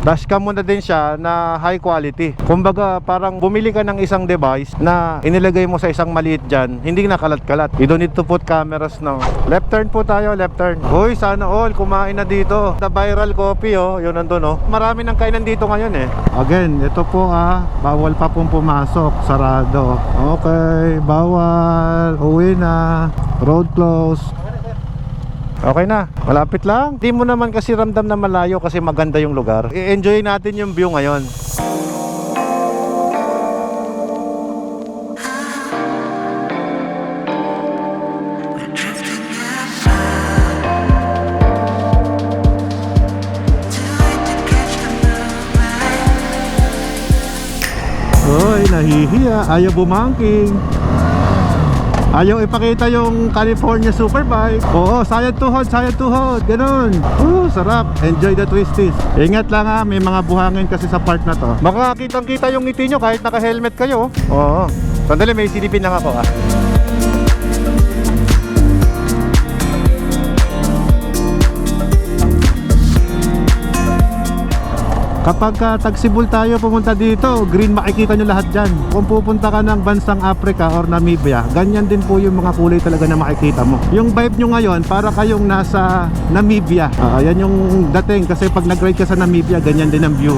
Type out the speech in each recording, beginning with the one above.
Dashcam mo na din siya na high quality. Kumbaga parang bumili ka ng isang device na inilagay mo sa isang maliit dyan, hindi na kalat-kalat. You don't need to put cameras now. Left turn po tayo, left turn. Hoy, sana all kumain na dito. The viral coffee yun nandun Marami nang kainan dito ngayon Again, ito po bawal pa pong pumasok, sarado. Okay, bawal. Uwi na. Road close. Okay na, malapit lang. Di mo naman kasi ramdam na malayo kasi maganda yung lugar. I-enjoy natin yung view ngayon. Hoy, nahihiya. Ayaw bumangking. Ayaw ipakita yung California Superbike. Oo, sayad tuhod. Ganun. Sarap. Enjoy the twisties. Ingat lang may mga buhangin kasi sa part na to. Makakitang kita yung ngiti nyo kahit naka-helmet kayo. Oo. Sandali, may silipin lang ako Kapag tagsibol tayo pumunta dito, green makikita nyo lahat dyan. Kung pupunta ka ng bansang Africa or Namibia, ganyan din po yung mga kulay talaga na makikita mo. Yung vibe nyo ngayon, para kayong nasa Namibia. Yan yung dating kasi pag nag-ride ka sa Namibia, ganyan din ang view.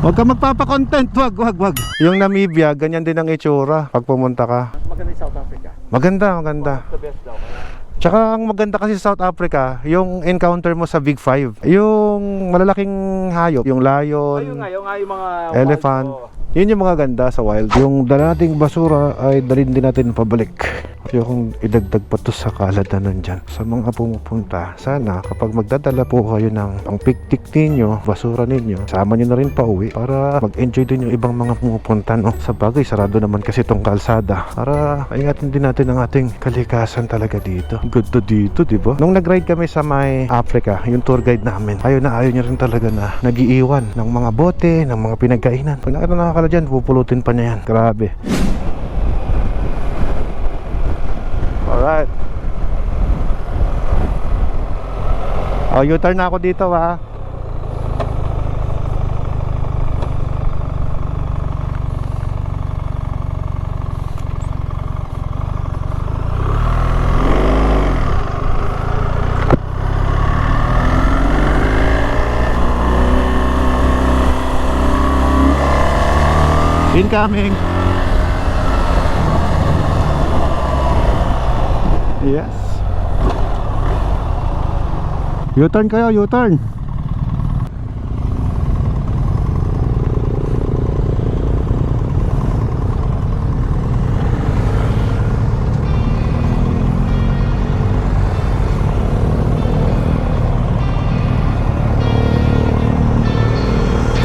Huwag ka magpapakontent, wag. Yung Namibia, ganyan din ang itsura pag pumunta ka. Maganda yung South Africa. Maganda. The best daw. Tsaka ang maganda kasi sa South Africa, yung encounter mo sa Big Five. Yung malalaking hayop, yung lion, Yung mga elephant. Yun yung mga ganda sa wild. Yung dala nating basura ay dalhin din natin pabalik. Yung idagdag pa to sa kalat na nandyan. Sa mga pumupunta, sana kapag magdadala po kayo ng pang picnic ninyo, basura ninyo, sama nyo na rin pa uwi para mag-enjoy din yung ibang mga pumupunta. Sa bagay, sarado naman kasi tong kalsada. Para ingatin din natin ang ating kalikasan talaga dito. Good to dito, diba? Nung nag-ride kami sa may Africa, yung tour guide namin, ayaw nyo rin talaga na nag-iiwan ng mga bote, ng mga pinagkainan. Pag nakakala dyan, pupulutin pa niya yan. Grabe. Alright. U-turn na ako dito Incoming. Yes. U-turn kayo, U-turn.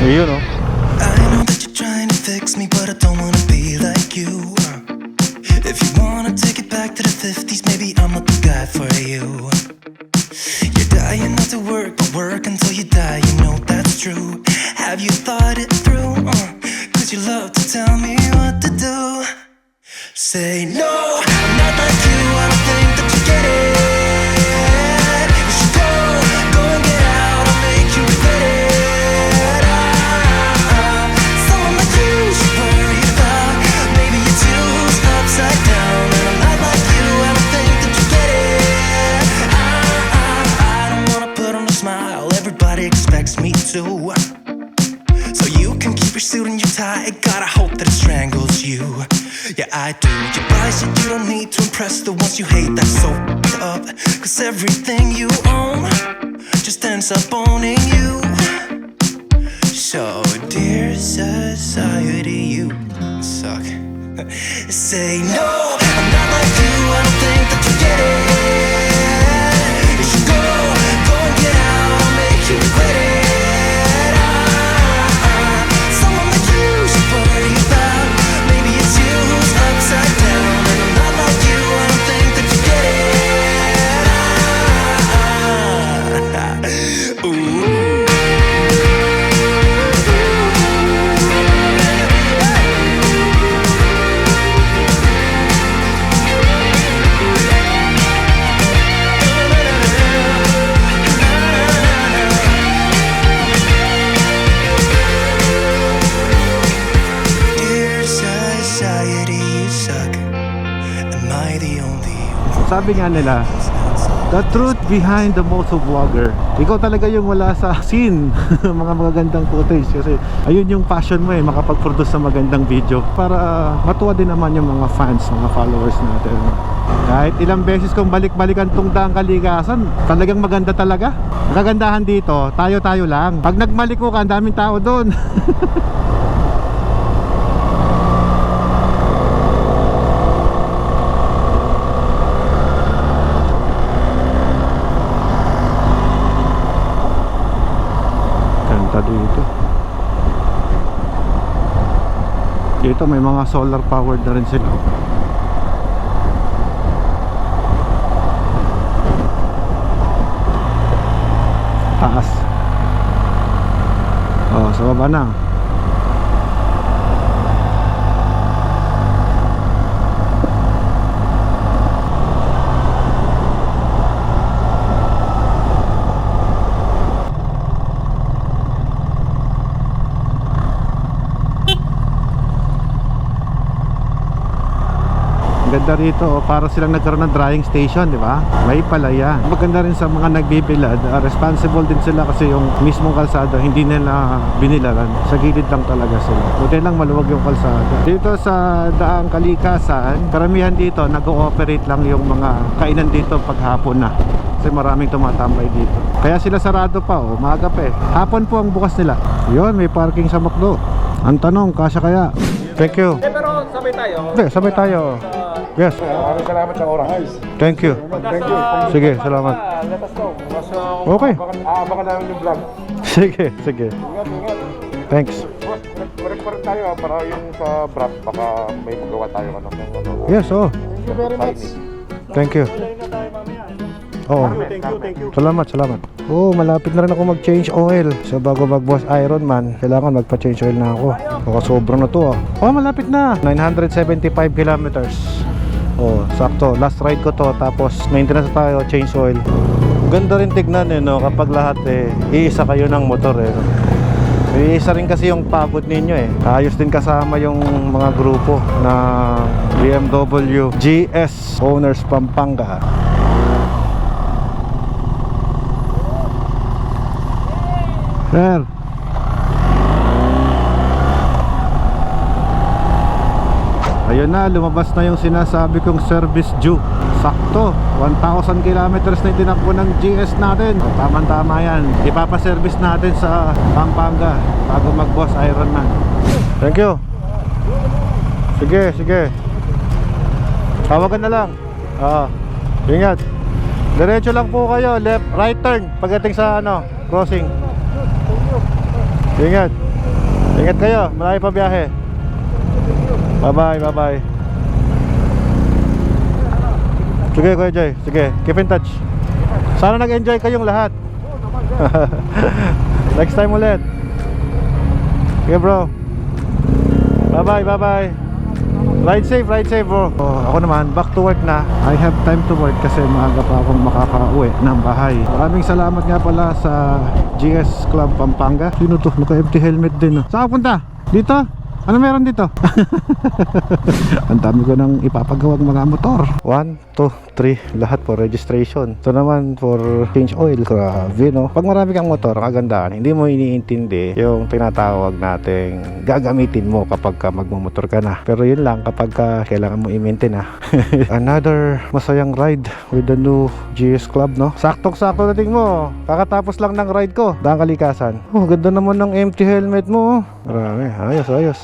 Ayun I know that you're trying to fix me, but I don't wanna be like you. If you wanna take it back to the 50s, maybe I'm not the guy for you. You're dying not to work, but work until you die, you know that's true. Have you thought it through? Cause you love to tell me what to do. Say no, I'm not like you, I don't think that you get it. You should go and get out, I'll make you regret it. Someone like you should worry about. Maybe your two's upside down, and I'm not like you, I don't think that you get it. I don't wanna put on a smile, everybody expects me to. So you can keep your suit and your tie, gotta hope that it strangles you. Yeah, I do. Your body said you don't need to impress the ones you hate, that's so f***ed up. Cause everything you own just ends up owning you. So dear society, you suck. Say no, I'm not like you, I don't think that you get it. You should go and get out, I'll make you regret it. Someone like you should worry about. Maybe it's you who's upside down, and I'm not like you, I don't think that you get it. Ooh. Sabi nga nila, the truth behind the motovlogger. Ikaw talaga yung wala sa scene. Mga magagandang footage. Kasi ayun yung passion mo eh, makapag-produce ng magandang video. Para matuwa din naman yung mga fans, mga followers natin. Kahit ilang beses kong balik-balikan tong Daang Kalikasan, talagang maganda talaga. Ang kagandahan dito, tayo-tayo lang. Pag nagmaliko ka, ang daming tao doon. Dito may mga solar powered na rin sila. Taas. Oh, sa baba na. Ganda rito, oh, para silang nagkaroon ng drying station, di ba? May palaya. Maganda rin sa mga nagbibilad, responsible din sila kasi yung mismong kalsada hindi nila binilaran. Sa gilid lang talaga sila. Buti lang maluwag yung kalsada. Dito sa Daang Kalikasan, karamihan dito nag-ooperate lang yung mga kainan dito paghapon na. Kasi maraming tumatambay dito. Kaya sila sarado pa, oh, maaga pa eh. Hapon po ang bukas nila. Yun, may parking sa McDo. Ang tanong, kasya kaya? Thank you. Pero sabay tayo. Hindi, sabay tayo. Yes. Maraming salamat sa oras. Thank you. Thank you. Sige, salamat. Let us go. Okay. Abangan namin yung vlog. Sige, sige. Ingat, ingat. Thanks. Boss, correct pa rin tayo para yung sa Brad, baka may magawa tayo ano. Yes, oh. Thank you very much. Thank you. Oo. Thank you. Salamat, salamat. Oh, malapit na rin ako mag-change oil. So bago mag-boss Ironman, kailangan magpa-change oil na ako. Baka sobrang na to, ah. Oh, malapit na. 975 kilometers. Oh, sakto. Last ride ko to. Tapos maintenance tayo, change oil. Ganda rin tignan eh, no? Kapag lahat eh, iisa kayo ng motor eh. Iisa rin kasi yung pagod ninyo eh. Ayos din kasama yung mga grupo na BMW GS Owners Pampanga. Sir, ayun na, lumabas na yung sinasabi kong service due. Sakto, 1,000 kilometers na yung tinakbo ng GS natin. Tama-tama yan. Ipapaservice natin sa Pampanga bago mag-boss Ironman. Thank you. Sige, sige. Tawagan na lang. Ingat. Diretso lang po kayo, left, right turn pagdating sa crossing. Ingat. Ingat kayo, malayo pa biyahe. Bye-bye, bye-bye. Sige, Kuya Joy. Sige, keep in touch. Sana nag-enjoy kayong lahat. Next time ulit. Okay, bro. Bye-bye, bye-bye. Ride safe, bro. Ako naman, back to work na. I have time to work kasi maaga pa akong makaka-uwi ng bahay. Maraming salamat nga pala sa GS Club Pampanga. Sino to? Naka-empty helmet din. Saan ka punta? Dito? Ano meron dito? Ang dami ko nang ipapagawang mga motor. 1, 2, 3, lahat for registration. Ito naman for change oil. Grabe, no? Pag marami kang motor, kagandaan, hindi mo iniintindi yung tinatawag nating gagamitin mo kapag ka magmumotor ka na. Pero yun lang kapag ka kailangan mo i-maintain na. Another masayang ride with the new GS Club, no? Saktong-sakto nating mo. Kakatapos lang ng ride ko, Daang Kalikasan. Oh, ganda naman ng empty helmet mo. Marami, ayos, ayos.